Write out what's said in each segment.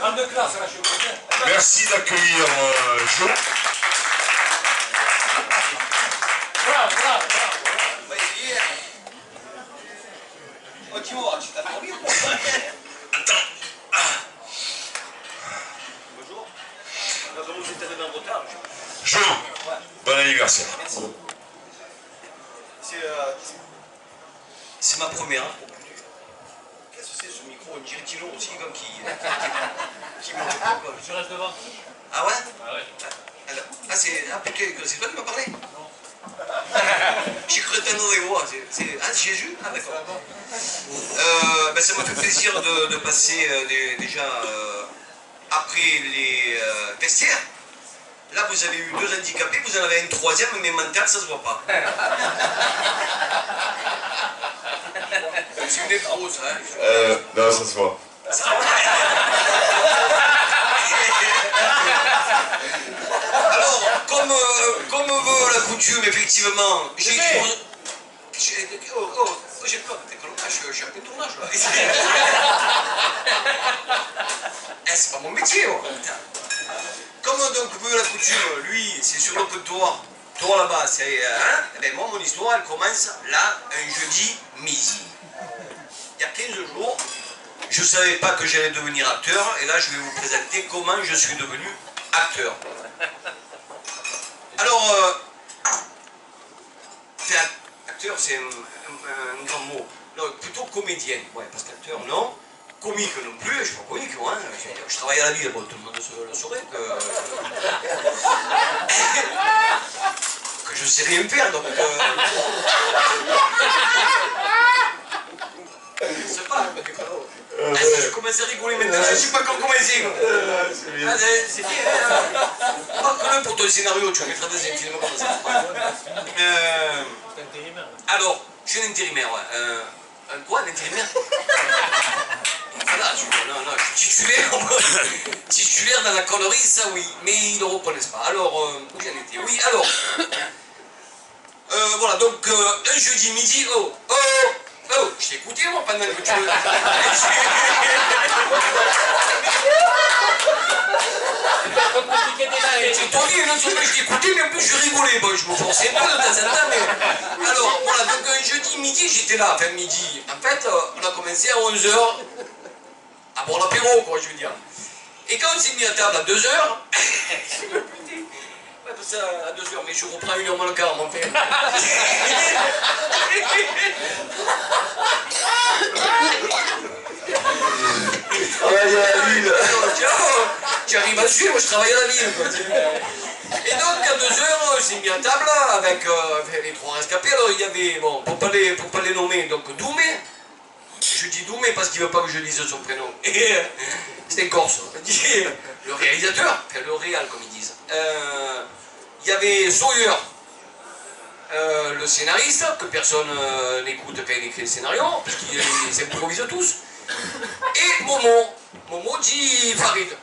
En deux classes, là, je suis content. Merci d'accueillir Jo. Bravo, bravo, bravo. Va essayer. Oh, dis-moi, tu t'as dormi ou pas? Attends. Bonjour. Là, vous êtes arrivé en retard. Jo, bon anniversaire. Merci. C'est ma première. Qu'est-ce que c'est ce micro? On dirait Tilo aussi, comme qui monte pas. Tu restes devant. Ah ouais? Ah ouais. Ah, c'est toi qui m'as parlé? Non. J'ai cru t'entendre des voix. Ah, c'est Jésus? Ah, d'accord. Ben, ça m'a fait plaisir de passer déjà après les vestiaires. Là, vous avez eu 2 handicapés, vous en avez un troisième, mais mental, ça se voit pas. C'est une trop, ça, hein? Non, ça se voit. Alors, comme veut la coutume, effectivement, j'ai peur. Je suis un peu de tournage, là. C'est pas mon métier, oh. Comme donc veut la coutume, lui, c'est sur le comptoir. Toi là-bas, c'est. Ben moi, mon histoire, elle commence là, un jeudi midi. Il y a 15 jours, je ne savais pas que j'allais devenir acteur, et là, je vais vous présenter comment je suis devenu acteur. Alors, acteur, c'est un grand mot. Non, plutôt comédien, ouais, parce qu'acteur, non. Comique non plus, je suis pas comique, moi. Je travaille à la ville, bon, tout le monde le saurait que je sais rien faire, donc. Je sais pas. Je commence à rigoler maintenant, je ne sais pas encore comment essayer. C'est bien. Marque-le pour ton scénario, tu vas mettre un deuxième film comme ça. Alors, je suis un intérimaire, ouais. Un quoi, un intérimaire? Voilà, non, je suis titulaire. Titulaire dans la connerie, ça oui, mais ils ne le reconnaissent pas. Alors, où j'en étais? Oui, alors. Voilà, donc, un jeudi midi, oh, je t'ai écouté, moi, pendant que tu veux. J'ai tourné, non seulement je t'ai écouté, mais en plus je rigolais. Bon, je me forçais un peu de temps en temps, mais. Alors, voilà, donc un jeudi midi, j'étais là, enfin midi. En fait, on a commencé à 11h, à boire l'apéro, quoi, je veux dire. Et quand on s'est mis à table à 2h, ouais, parce que à 2h, mais je reprends 1h moins le quart, mon père. Travaille à la ville. Tu arrives à suivre, je travaille à la ville, quoi. Et donc, à 2h, on s'est mis à table avec les 3 rescapés. Alors, il y avait, bon, pour pas les nommer, donc Doumé. Je dis Doumé parce qu'il ne veut pas que je dise son prénom. Et c'était un Corse. Le réalisateur, enfin le réal, comme ils disent. Il y avait Sawyer, le scénariste, que personne n'écoute quand il écrit le scénario, parce qu'ils s'improvisent tous. Et Momo. Momo dit Farid.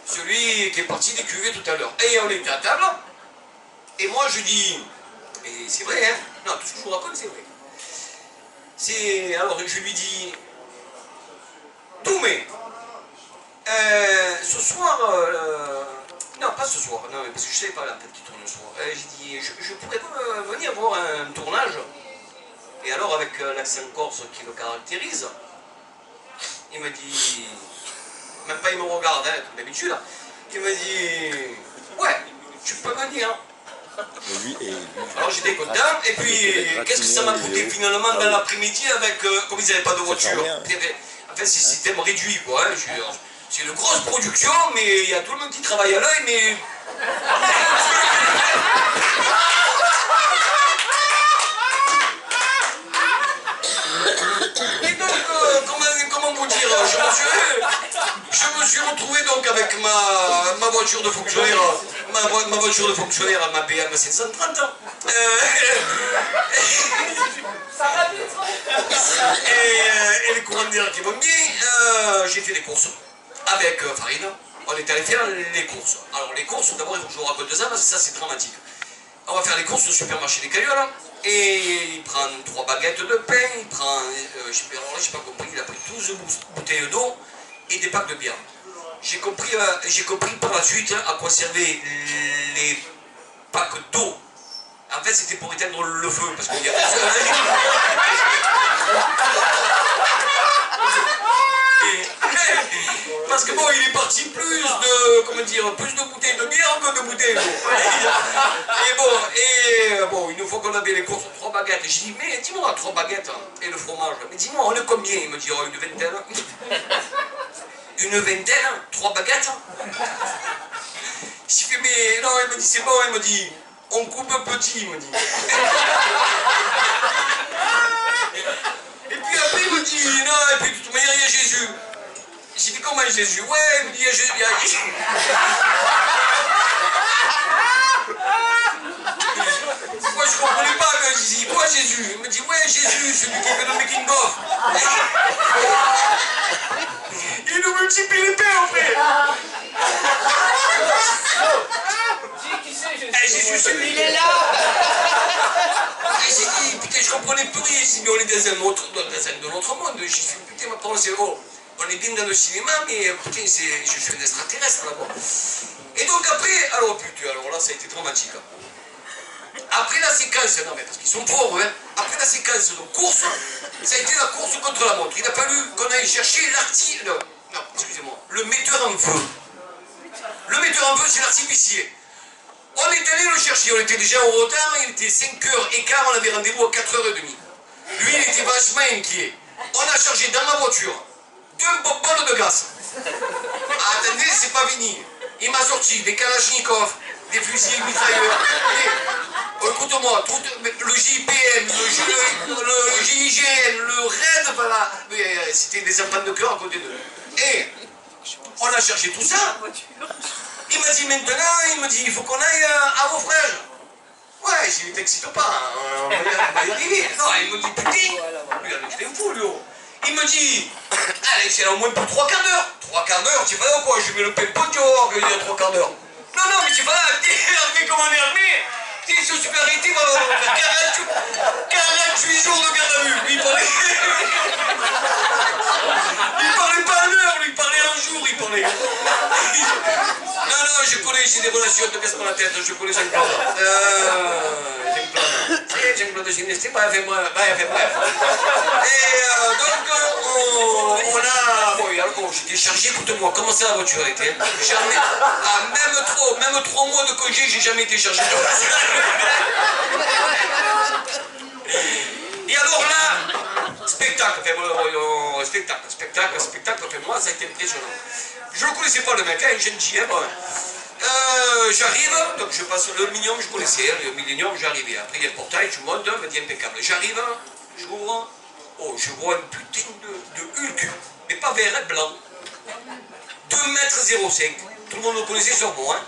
Celui qui est parti des cuvées tout à l'heure. Et on était à table, et moi je dis, et c'est vrai, hein, non, tout ce que je vous raconte c'est vrai. Alors je lui dis, Doumé, ce soir, non pas ce soir, non, parce que je ne savais pas la tête qui tourne le soir. J'ai dit, je pourrais pas venir voir un tournage. Et alors avec l'accent corse qui le caractérise, il me dit, même pas il me regarde, hein, comme d'habitude, il me dit, ouais, tu peux venir. Alors j'étais content, et puis qu'est-ce que ça m'a coûté finalement dans l'après-midi avec, comme ils n'avaient pas de voiture. En fait c'est système réduit quoi, hein, c'est une grosse production, mais il y a tout le monde qui travaille à l'œil, mais... Et donc, comment vous dire, je me suis retrouvé donc avec ma voiture de fonctionnaire, ma voiture de fonctionnaire, ma BM 730. Et les courants d'air qui vont bien, j'ai fait des courses avec Farid. On est allé faire les courses. Alors les courses, d'abord il faut que je vous raconte ça parce que ça c'est dramatique. on va faire les courses au supermarché des Cagnoles, hein. Et il prend 3 baguettes de pain, il prend, j'ai pas compris, il a pris 12 bouteilles d'eau et des packs de bière. J'ai compris par la suite à quoi servaient les packs d'eau. En fait, c'était pour éteindre le feu, parce qu'il y a... Parce que bon, il est parti plus de bouteilles de bière que de bouteilles d'eau. Et bon, une fois qu'on avait les courses, 3 baguettes, j'ai dit, mais dis-moi, 3 baguettes et le fromage, mais dis-moi, on est combien? Il me dit, oh, une vingtaine. Une vingtaine? 3 baguettes? J'ai fait, mais non, il me dit, c'est bon, il me dit, on coupe un petit, il me dit. Et puis après, il me dit, non, et puis de toute manière, il y a Jésus. J'ai dit, comment Jésus? Ouais, il me dit, il y a Jésus. Moi, je comprenais pas. Je dis, quoi Jésus? Il me dit, ouais, Jésus, celui qui fait le making-of. Il nous multiplie les pains, en fait. Qui c'est, Jésus? Eh, Jésus, celui. Il est là. Et j'ai dit, putain, je comprenais plus rien. J'ai dit, mais on est dans un autre monde. J'ai dit, putain, ma parole, c'est oh. On est bien dans le cinéma, mais putain, je suis un extraterrestre là-bas. Et donc après, alors putain, alors là, ça a été traumatique. Après la séquence, non mais parce qu'ils sont pauvres, hein, après la séquence de course, ça a été la course contre la montre. Il a fallu qu'on aille chercher le metteur en feu. Le metteur en feu, c'est l'artificier. On est allé le chercher, on était déjà au retard, il était 5h15, on avait rendez-vous à 4h30. Lui, il était vachement inquiet. On a chargé dans ma voiture 2 bonbonnes de gaz. Ah, attendez, c'est pas fini. Il m'a sorti des kalachnikovs, des fusils mitrailleurs. Écoute-moi, le JPM, le GIGN, le RAID, voilà. C'était des enfants de cœur à côté d'eux. Et on a cherché tout ça. Il m'a dit maintenant, il faut qu'on aille à vos frères. Ouais, j'ai dit, t'excite pas, hein, on va y arriver. Non, il me dit, putain, lui, il est fou, lui. Il me dit, allez, c'est au moins pour 3 quarts d'heure. 3 quarts d'heure, tu vas là ou quoi? Je mets le pépon dehors, que il y a 3 quarts d'heure. Non, non, mais tu vas là, t'es armé comme on est armé. T'es sur super arrêté, on va faire 48 jours de garde à vue. Lui, il parlait pas en heure, lui, il parlait en jour, il parlait. Non, non, je connais, j'ai des relations, ne te casse pas la tête, je connais Jean-Claude. Jean-Claude Ginesti, bref. Et donc, on a... Bon, alors, j'étais chargé, écoute-moi, comment ça la voiture était? Jamais... Ah, même 3 mois de congé, j'ai jamais été chargé de voiture. Et alors là, spectacle, moi ça a été impressionnant. Je ne le connaissais pas le mec, un gentil, hein, bon. J'arrive, donc je passe le Millennium, je connaissais, le Millennium, j'arrivais. Après il y a le portail, je monte, me dit impeccable. J'arrive, j'ouvre, oh, je vois un putain de Hulk, mais pas vert, hein, blanc. 2,05 m. Tout le monde le connaissait sur moi, hein.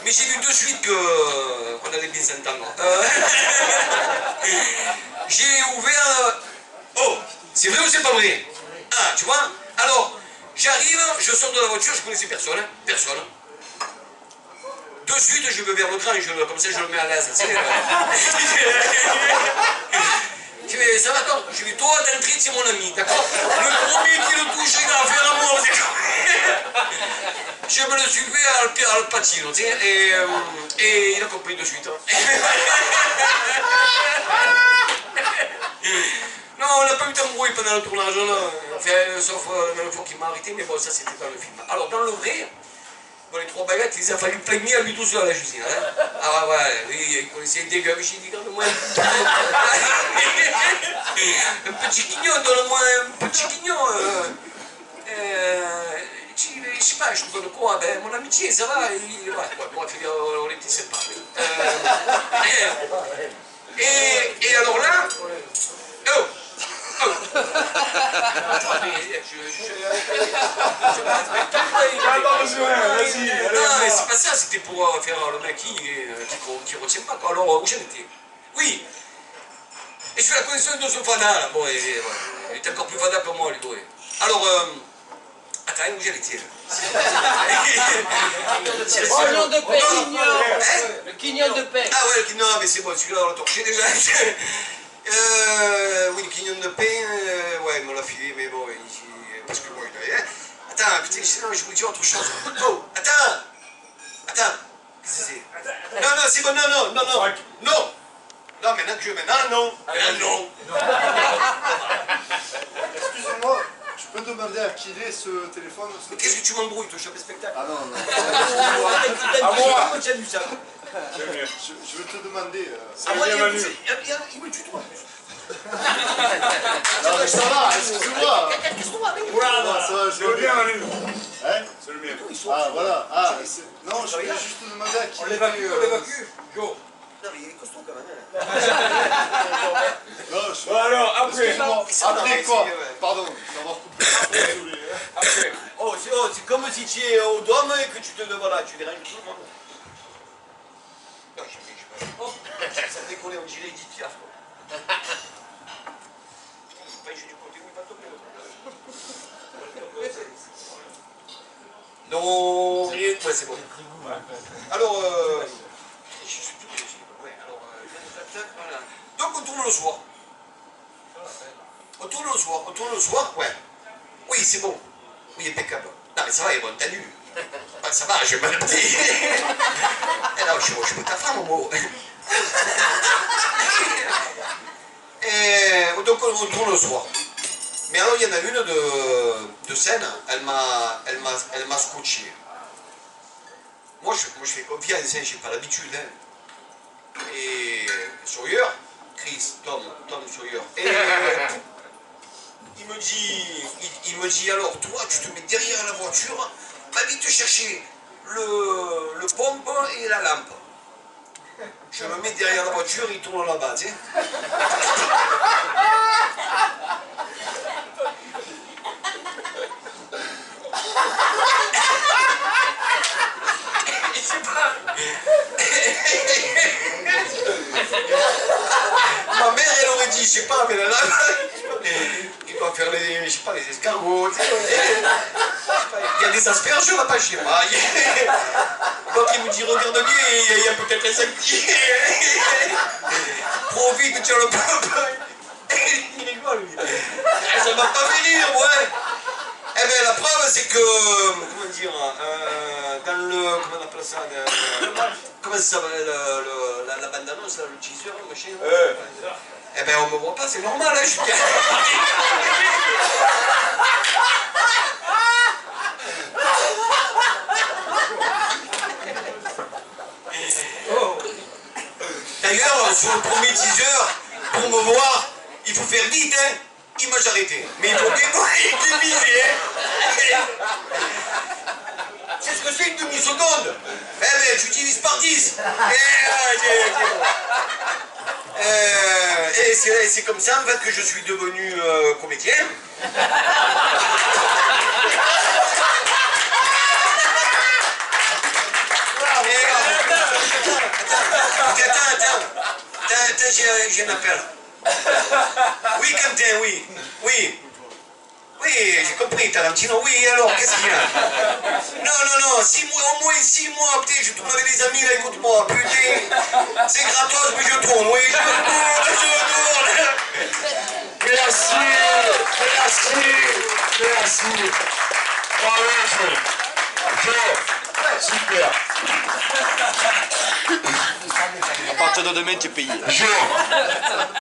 Mais j'ai vu de suite qu'on allait bien s'entendre. J'ai ouvert... Oh, c'est vrai ou c'est pas vrai? Ah, tu vois? Alors, j'arrive, je sors de la voiture, je connaissais personne, hein, personne. De suite, je vais vers le grand, comme ça je le mets à l'aise. Je vais, ça va toi? Je vais, toi, d'entrée, c'est mon ami, d'accord? Le premier qui le touche, il a affaire à moi, je me le suis fait à Al Pacino, tu sais, et il a compris de suite. Hein. Non, on n'a pas eu d'embrouille pendant le tournage, là. Enfin, sauf la fois qu'il m'a arrêté, mais bon, ça c'était dans le film. Alors, dans le vrai, bon, les 3 baguettes, il a fallu plaigner à lui tout seul à la cuisine. Hein. Ah ouais, lui, il connaissait des gars, j'ai dit, garde-moi un petit guignon, donne-moi un petit guignon. Je sais pas, je te donne quoi? Ben, mon amitié, ça va. Ouais, bref, on était séparés. Et alors là, non, c'est pas ça, c'était pour faire le mec qui retient pas, quoi. Alors, où j'en étais? Oui. Et je fais la connaissance de ce fada, là. Bon, il était encore plus fada que moi, lui, bon. Alors, attends, hein, où j'allais-t-il? Quignon de paix, quignon. Hein? Le quignon de paix. Ah ouais, non, mais c'est bon, celui-là on l'a torché déjà. Oui, le quignon de pain, ouais, il me l'a filé, mais bon, parce que bon, il avait... Attends, putain, sinon je vous dis autre chose. Oh, attends. Qu'est-ce que c'est? Non, c'est bon, non. Non, maintenant que je... Maintenant, non. Non. Excusez-moi, je peux demander à qui il est ce téléphone? Mais qu'est-ce que tu m'embrouilles, toi, chef de spectacle? Ah non. À moi. Tu as vu ça? Je veux te demander... À moi, il me tue, toi. Non, mais ça va, excusez-moi. Non, ça va, je veux bien. Hein? C'est le mien. Ah, voilà. Non, je voulais juste te demander à qui il est... On l'évacue. Jo. Non, mais il est costaud quand même. Non, Alors, après. excusez-moi. Après quoi? Pardon, d'avoir coupé. Désolé. Après. Oh, c'est comme si tu es au dôme et que tu te... Voilà, tu déranges tout le monde. Non, je sais pas. Oh, ça décolle, on dirait Edith Piaf, quoi. Putain, j'ai du côté où il va tomber, Non, rien. Ouais, c'est bon. Alors, je suis plus léger. Ouais, alors, voilà. Donc, on tourne le soir. On tourne le soir, ouais. Oui, c'est bon. Oui, impeccable. Non, mais ça va, il est bon tenue. Ah, ça va, j'ai mal pris. Non, je suis ta femme, moi. Et donc on tourne le soir. Mais alors il y en a une de scène, elle m'a scotché. Moi je fais confiance, hein, j'ai pas l'habitude. Hein. Et Sawyer, Tom Sawyer. Et il me dit alors toi tu te mets derrière la voiture, va vite chercher le pompe et la lampe. Je me mets derrière la voiture, il tourne là-bas, tu sais. Je sais pas. Ma mère, elle aurait dit, je sais pas, mais là, il va faire les, je sais pas, les escargots, tu sais. Il y a des asperges là-bas, je sais pas. Donc il me dit, regarde bien, il y a peut-être un sac qui... Profite, tu as le peuple. Il rigole, lui. Ça m'a pas fait rire, ouais. Eh bien, la preuve, c'est que, comment dire, dans le, comment on appelle ça, comment ça s'appelle, la bande-annonce, le teaser, le machin. Eh bien, on me voit pas, c'est normal, hein, je suis bien. D'ailleurs, sur le premier teaser, pour me voir, il faut faire vite, hein. Image arrêtée. Mais il faut déviser, hein. C'est ce que c'est une demi-seconde. Eh ben, tu divises par 10. Et c'est comme ça, en fait, que je suis devenu comédien. Attends, j'ai un appel. Oui, Quentin, oui, j'ai compris, Tarantino, oui, alors, qu'est-ce qu'il y a? Non, 6 mois, au moins 6 mois, putain, je tourne avec les amis, là, écoute-moi, putain, c'est gratos, mais je tourne, oui, je tourne. Merci. Bravo, super. À partir de demain, tu es payé.